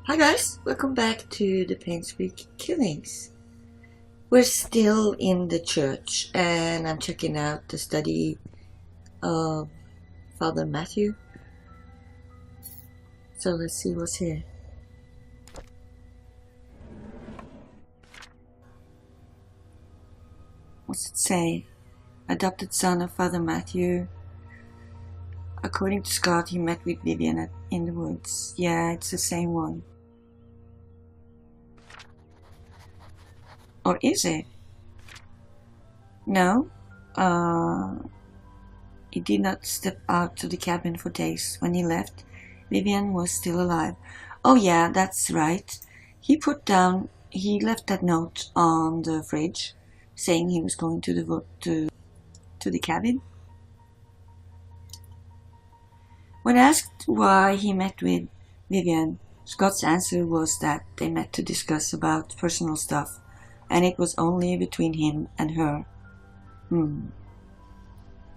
Hi guys, welcome back to the Painscreek Killings. We're still in the church and I'm checking out the study of Father Matthew. So let's see what's here. What's it say? Adopted son of Father Matthew. According to Scott, he met with Vivian in the woods. Yeah, it's the same one. Or is it? No. He did not step out to the cabin for days. When he left, Vivian was still alive. Oh yeah, that's right. He left that note on the fridge saying he was going to the cabin. When asked why he met with Vivian, Scott's answer was that they met to discuss about personal stuff, and it was only between him and her.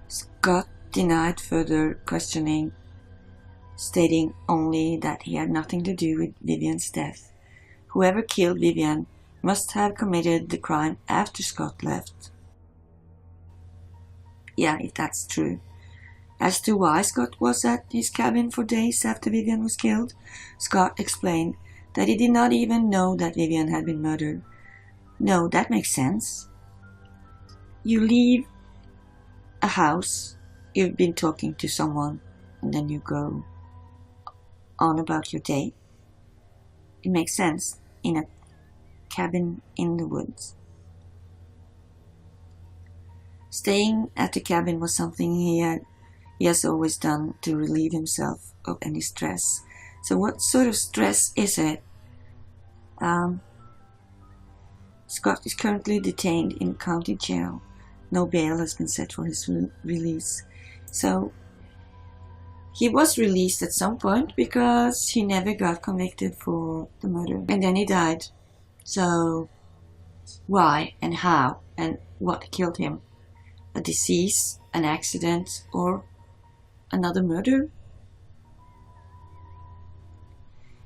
Scott denied further questioning, stating only that he had nothing to do with Vivian's death. Whoever killed Vivian must have committed the crime after Scott left. Yeah, if that's true. As to why Scott was at his cabin for days after Vivian was killed, Scott explained that he did not even know that Vivian had been murdered. No, that makes sense. You leave a house, you've been talking to someone, and then you go on about your day. It makes sense in a cabin in the woods. Staying at the cabin was something he has always done to relieve himself of any stress. So what sort of stress is it? Scott is currently detained in county jail. No bail has been set for his release. So he was released at some point because he never got convicted for the murder. And then he died. So why and how and what killed him? A disease, an accident, or another murder?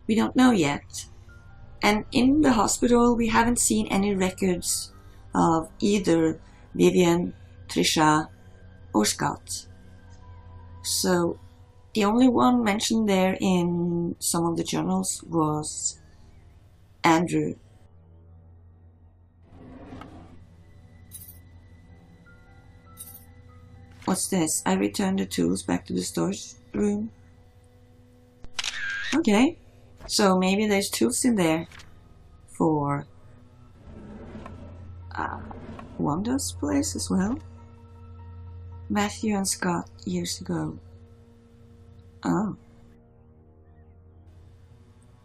We don't know yet. And in the hospital, we haven't seen any records of either Vivian, Trisha, or Scott. So the only one mentioned there in some of the journals was Andrew. What's this? I returned the tools back to the storage room. Okay, so maybe there's tools in there for Wanda's place as well. Matthew and Scott years ago. Oh.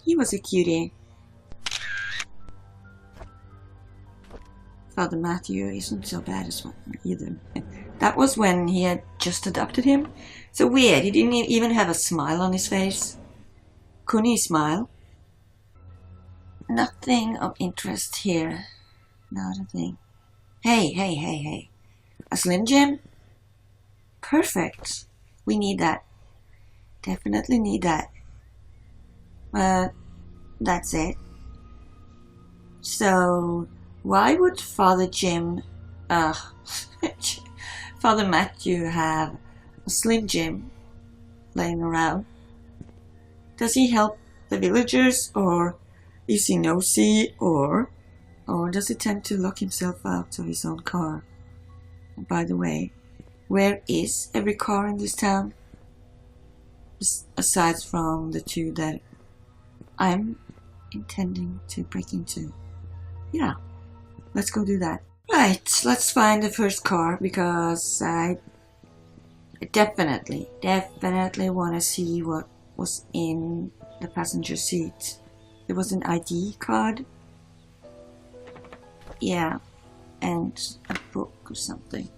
He was a cutie. Father Matthew isn't so bad as one either. That was when he had just adopted him. So weird, he didn't even have a smile on his face. Couldn't he smile? Nothing of interest here. Not a thing. Hey. A Slim Jim? Perfect. We need that. Definitely need that. That's it. So, why would Father Matthew have a Slim Jim laying around? Does he help the villagers, or is he nosy, or does he tend to lock himself out of his own car? And by the way, where is every car in this town? Aside from the two that I'm intending to break into. Yeah, let's go do that. Right, let's find the first car because I definitely want to see what was in the passenger seat. There was an ID card. Yeah, and a book or something.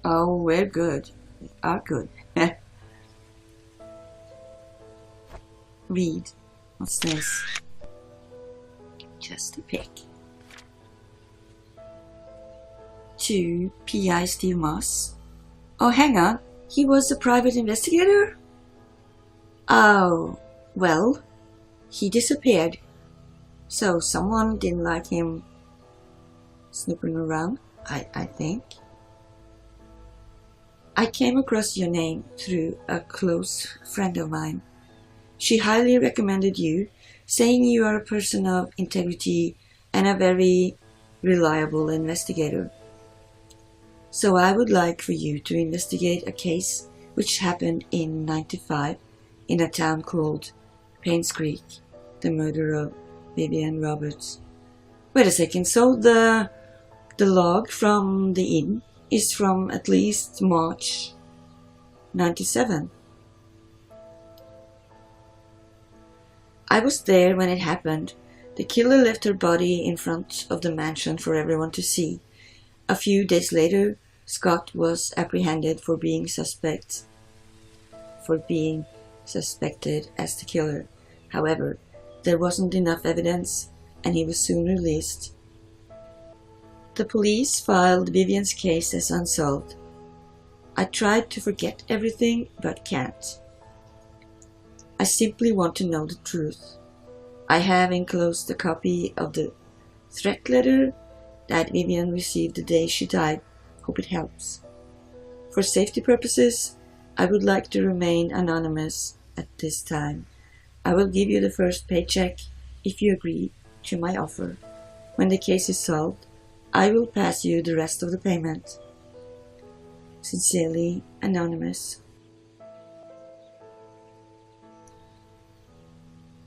Oh, we're good. We are good. Read. What's this? Just a pick. To P.I. Steve Moss. Oh, hang on. He was a private investigator? Oh, well, he disappeared. So someone didn't like him snooping around, I think. I came across your name through a close friend of mine. She highly recommended you, saying you are a person of integrity and a very reliable investigator. So I would like for you to investigate a case which happened in '95 in a town called Painscreek, the murder of Vivian Roberts. Wait a second, so the log from the inn is from at least March '97. I was there when it happened. The killer left her body in front of the mansion for everyone to see. A few days later, Scott was apprehended for being suspected as the killer. However, there wasn't enough evidence, and he was soon released. The police filed Vivian's case as unsolved. I tried to forget everything, but can't. I simply want to know the truth. I have enclosed a copy of the threat letter that Vivian received the day she died. Hope it helps. For safety purposes, I would like to remain anonymous at this time. I will give you the first paycheck if you agree to my offer. When the case is solved, I will pass you the rest of the payment. Sincerely, Anonymous.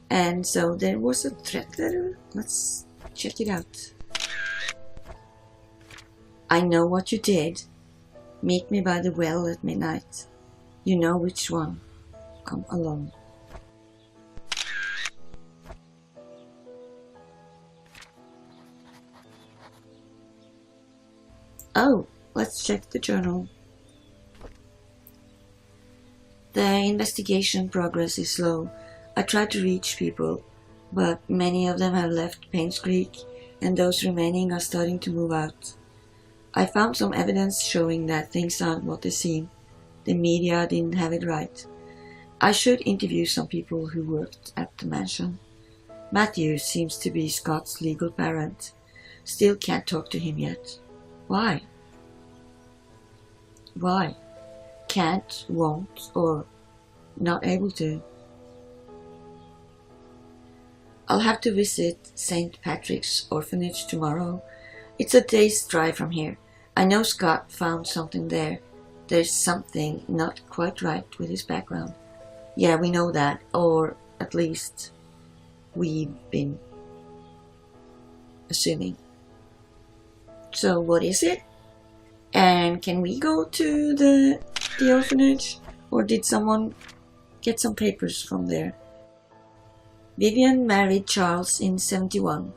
And so there was a threat letter. Let's check it out. I know what you did. Meet me by the well at midnight. You know which one. Come along. Oh, let's check the journal. The investigation progress is slow. I tried to reach people, but many of them have left Painscreek, and those remaining are starting to move out. I found some evidence showing that things aren't what they seem. The media didn't have it right. I should interview some people who worked at the mansion. Matthew seems to be Scott's legal parent. Still can't talk to him yet. Why? Why? Can't, won't, or not able to? I'll have to visit St. Patrick's orphanage tomorrow. It's a day's drive from here. I know Scott found something there. There's something not quite right with his background. Yeah, we know that, or at least we've been assuming. So what is it? And can we go to the orphanage? Or did someone get some papers from there? Vivian married Charles in '71.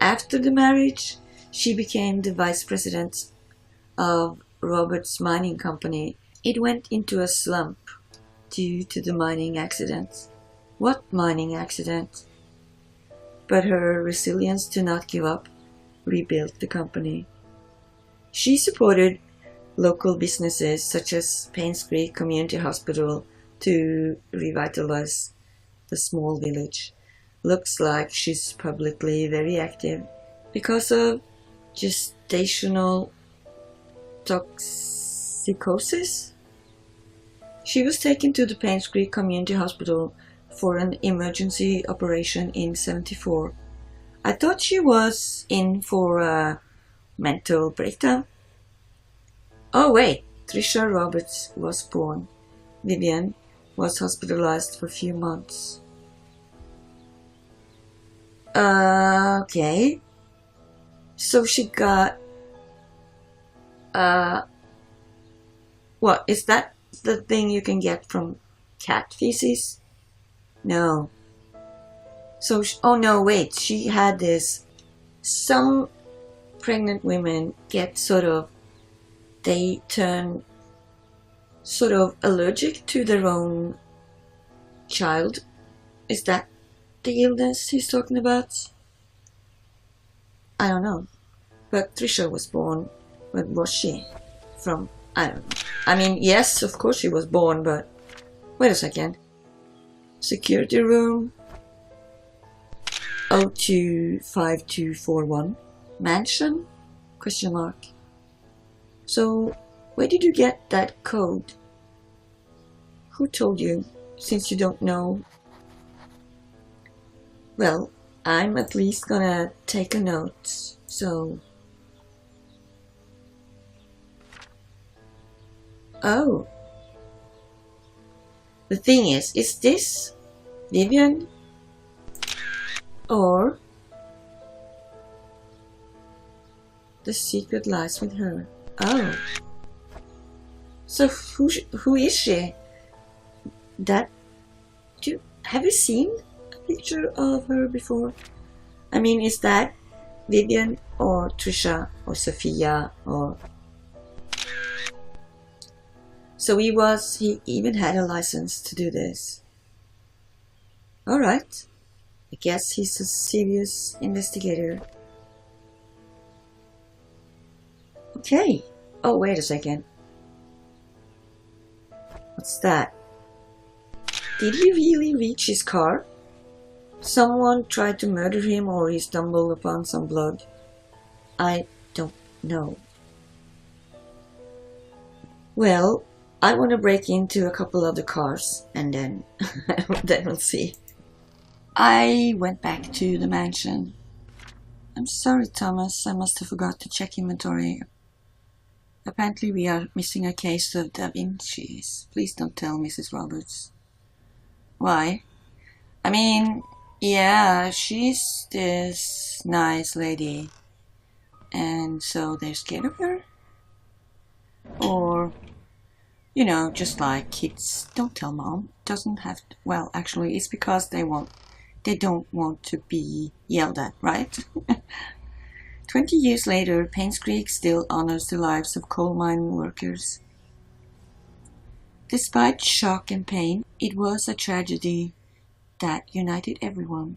After the marriage, she became the vice president of Robert's mining company. It went into a slump due to the mining accident. What mining accident? But her resilience to not give up rebuilt the company. She supported local businesses such as Painscreek Community Hospital to revitalize the small village. Looks like she's publicly very active because of gestational toxicosis. She was taken to the Painscreek Community Hospital for an emergency operation in '74. I thought she was in for a mental breakdown. Oh wait, Trisha Roberts was born. Vivian was hospitalized for a few months. Okay. So she got what is that the thing you can get from cat feces? No. So oh no, wait, she had this. Some pregnant women get they turn sort of allergic to their own child. Is that the illness he's talking about? I don't know. But Trisha was born. When was she? From, I don't know. I mean, yes, of course she was born, but wait a second. Security room 025241. Mansion? Question mark. So, where did you get that code? Who told you, since you don't know? Well, I'm at least gonna take a note, so... Oh. The thing is this Vivian? Or the secret lies with her? Oh. So who is she? Have you seen a picture of her before? I mean, is that Vivian or Trisha or Sophia or... So he even had a license to do this. Alright. I guess he's a serious investigator. Okay. Oh, wait a second. What's that? Did he really reach his car? Someone tried to murder him, or he stumbled upon some blood? I don't know. Well, I want to break into a couple of the cars, and then we'll see. I went back to the mansion. I'm sorry, Thomas. I must have forgot to check inventory. Apparently we are missing a case of Da Vinci's. Please don't tell Mrs. Roberts. Why? I mean, yeah, she's this nice lady. And so they're scared of her? Or... You know, just like kids, don't tell mom. Doesn't have to, well, actually, it's because they don't want to be yelled at, right? 20 years later, Painscreek still honors the lives of coal mine workers. Despite shock and pain, it was a tragedy that united everyone.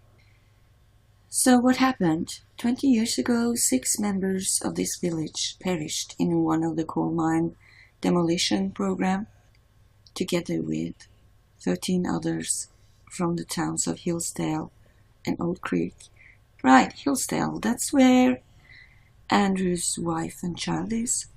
So what happened? 20 years ago, 6 members of this village perished in one of the coal mine demolition program, together with 13 others from the towns of Hillsdale and Old Creek. Right, Hillsdale, that's where Andrew's wife and child is.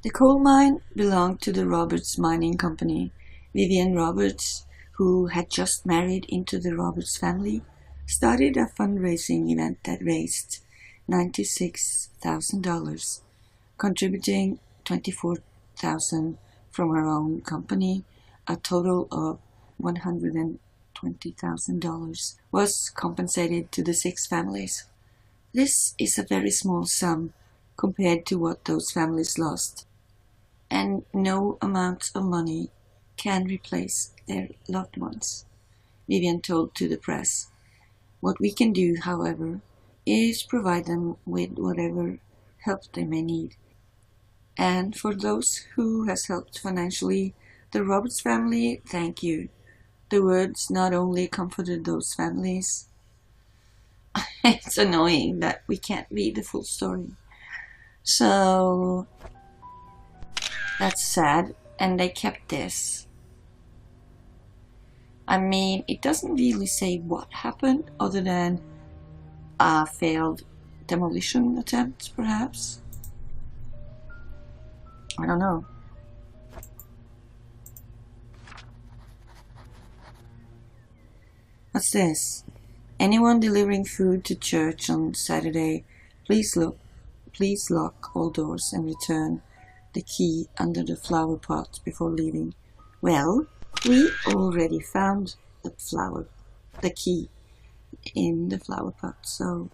The coal mine belonged to the Roberts Mining Company. Vivian Roberts, who had just married into the Roberts family, started a fundraising event that raised $96,000. Contributing $24,000 from her own company. A total of $120,000 was compensated to the 6 families. This is a very small sum compared to what those families lost, and no amount of money can replace their loved ones, Vivian told to the press. What we can do, however, is provide them with whatever help they may need. And for those who has helped financially, the Roberts family, thank you. The words not only comforted those families. It's annoying that we can't read the full story. So, that's sad, and they kept this. I mean, it doesn't really say what happened other than a failed demolition attempt, perhaps. I don't know. What's this? Anyone delivering food to church on Saturday, please lock all doors and return the key under the flower pot before leaving. Well, we already found the key in the flower pot, so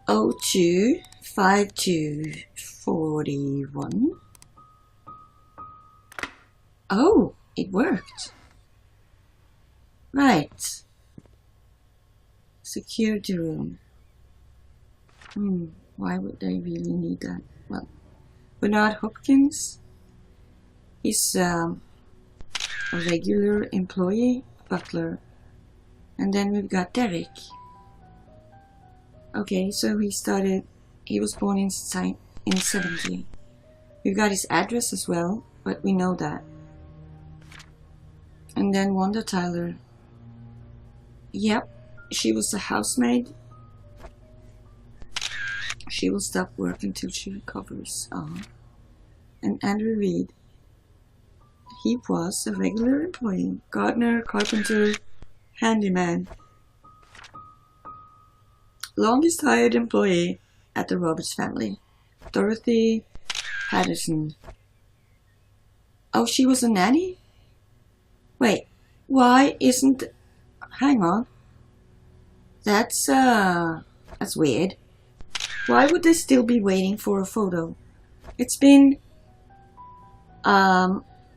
025241. Oh, it worked. Right. Security room. Why would they really need that? Well, Bernard Hopkins is a regular employee, butler. And then we've got Derek. Okay, so he was born in 70. We've got his address as well, but we know that. And then Wanda Tyler. Yep, she was a housemaid. She will stop work until she recovers. And Andrew Reed. He was a regular employee. Gardener, carpenter, handyman. Longest hired employee at the Roberts family. Dorothy Patterson. Oh, she was a nanny? Wait, why isn't... Hang on. That's weird. Why would they still be waiting for a photo? It's been...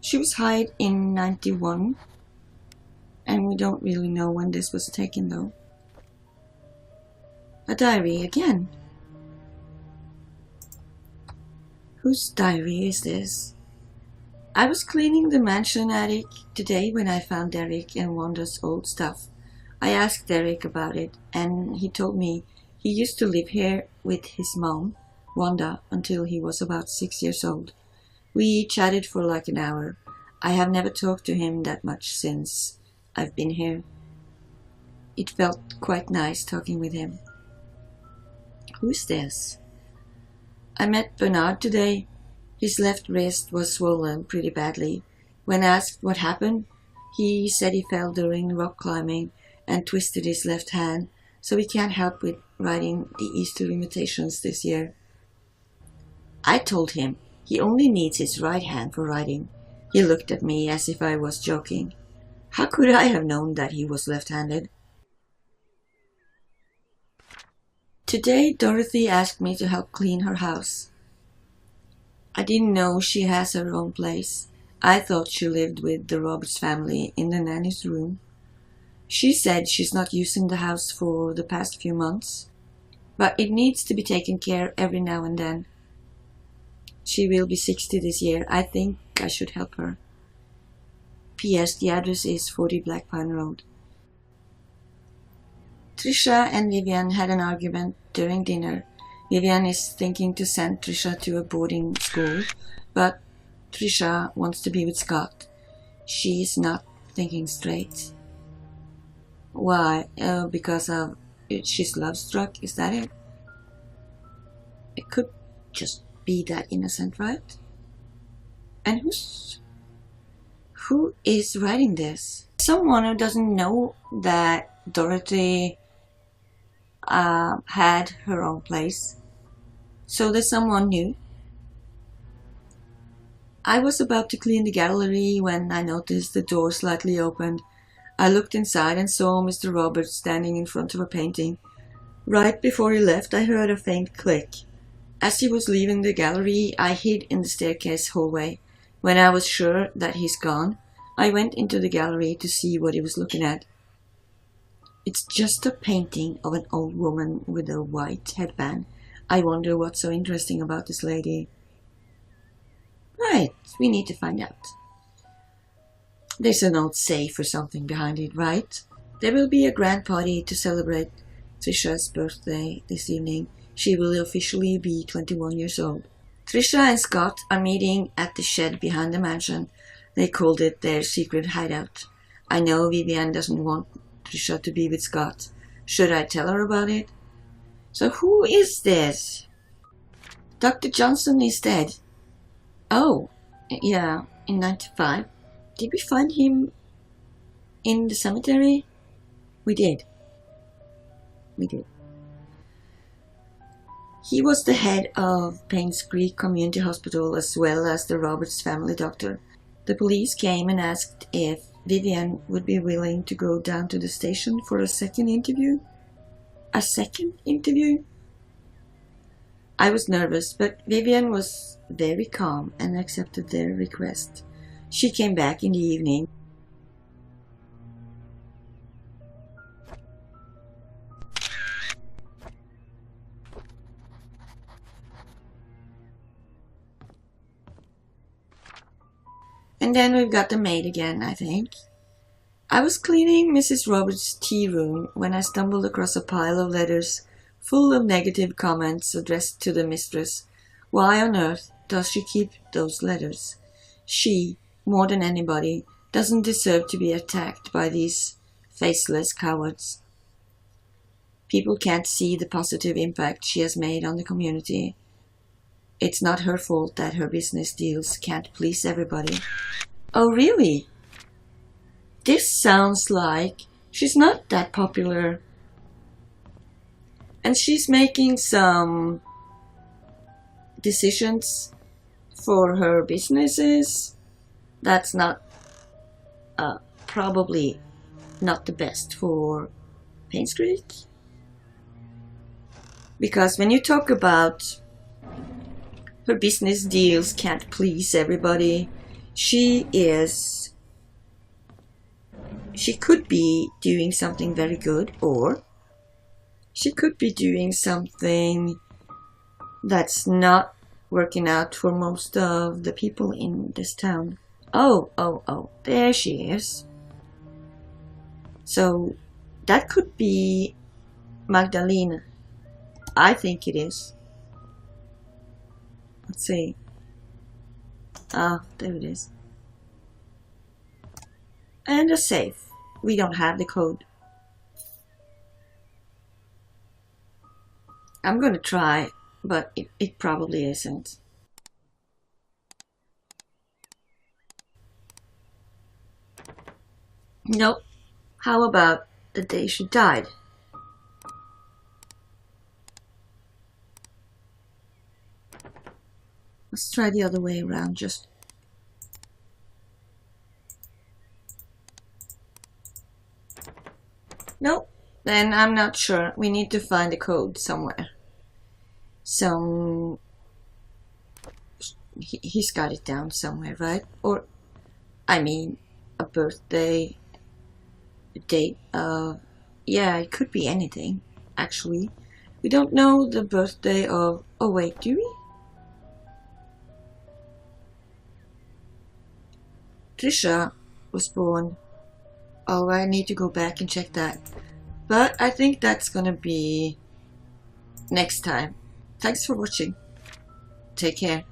She was hired in 91. And we don't really know when this was taken, though. A diary again. Whose diary is this? I was cleaning the mansion attic today when I found Derek and Wanda's old stuff. I asked Derek about it, and he told me he used to live here with his mom, Wanda, until he was about 6 years old. We chatted for like an hour. I have never talked to him that much since I've been here. It felt quite nice talking with him. Who's this? I met Bernard today. His left wrist was swollen pretty badly. When asked what happened, he said he fell during rock climbing and twisted his left hand, so he can't help with writing the Easter invitations this year. I told him he only needs his right hand for writing. He looked at me as if I was joking. How could I have known that he was left-handed? Today, Dorothy asked me to help clean her house. I didn't know she has her own place. I thought she lived with the Roberts family in the nanny's room. She said she's not using the house for the past few months, but it needs to be taken care of every now and then. She will be 60 this year. I think I should help her. P.S. The address is 40 Black Pine Road. Trisha and Vivian had an argument during dinner. Vivian is thinking to send Trisha to a boarding school, but Trisha wants to be with Scott. She's not thinking straight. Why? Because of she's love-struck? Is that it? It could just be that innocent, right? And who is writing this? Someone who doesn't know that Dorothy had her own place. So there's someone new. I was about to clean the gallery when I noticed the door slightly opened. I looked inside and saw Mr. Roberts standing in front of a painting. Right before he left, I heard a faint click. As he was leaving the gallery, I hid in the staircase hallway. When I was sure that he's gone, I went into the gallery to see what he was looking at. It's just a painting of an old woman with a white headband. I wonder what's so interesting about this lady. Right, we need to find out. There's an old safe or something behind it, right? There will be a grand party to celebrate Trisha's birthday this evening. She will officially be 21 years old. Trisha and Scott are meeting at the shed behind the mansion. They called it their secret hideout. I know Vivian doesn't want Trisha to be with Scott. Should I tell her about it? So who is this? Dr. Johnson is dead. Oh, yeah, in 95. Did we find him in the cemetery? We did. He was the head of Painscreek Community Hospital as well as the Roberts family doctor. The police came and asked if Vivian would be willing to go down to the station for a second interview. A second interview? I was nervous, but Vivian was very calm and accepted their request. She came back in the evening. And then we've got the maid again, I think. I was cleaning Mrs. Roberts' tea room when I stumbled across a pile of letters full of negative comments addressed to the mistress. Why on earth does she keep those letters? She, more than anybody, doesn't deserve to be attacked by these faceless cowards. People can't see the positive impact she has made on the community. It's not her fault that her business deals can't please everybody. Oh, really? This sounds like she's not that popular. And she's making some decisions for her businesses. That's not probably not the best for Painscreek. Because when you talk about her business deals can't please everybody, she could be doing something very good, or she could be doing something that's not working out for most of the people in this town. Oh, there she is. So that could be Magdalena. I think it is. Let's see. Ah, there it is. And a safe. We don't have the code. I'm gonna try, but it probably isn't. Nope. How about the day she died? Let's try the other way around, just... Nope. Then I'm not sure. We need to find a code somewhere. He's got it down somewhere, right? Or, I mean, a birthday, a date, yeah, it could be anything, actually. We don't know the birthday of... Oh wait, do we? Trisha was born. Oh, I need to go back and check that. But I think that's gonna be next time. Thanks for watching. Take care.